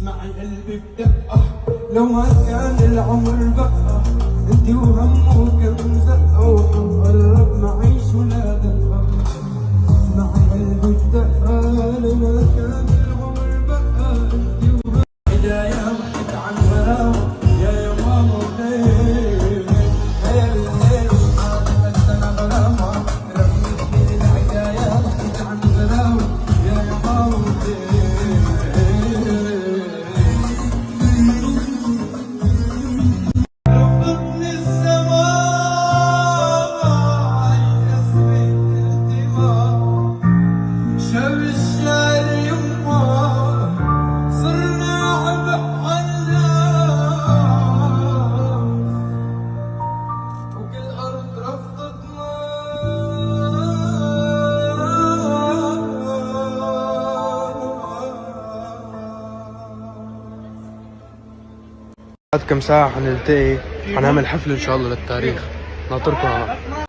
اسمعي قلبي بدقة، لو ما كان العمر بقى انتي وهمه كم زقة، وحنقرب نعيش ولا دقة. اسمعي قلبي بدقة، لو ما كان العمر بقى انتي وهمه. بداية وحكيت عن غرامة يا ماما وليه هي الليل وحالة انا غرامة، رميتني العداية وحكيت عن غرامة يا ماما وليه. بعد كم ساعة حنلتقي، حنعمل حفلة إن شاء الله للتاريخ، ناطركم.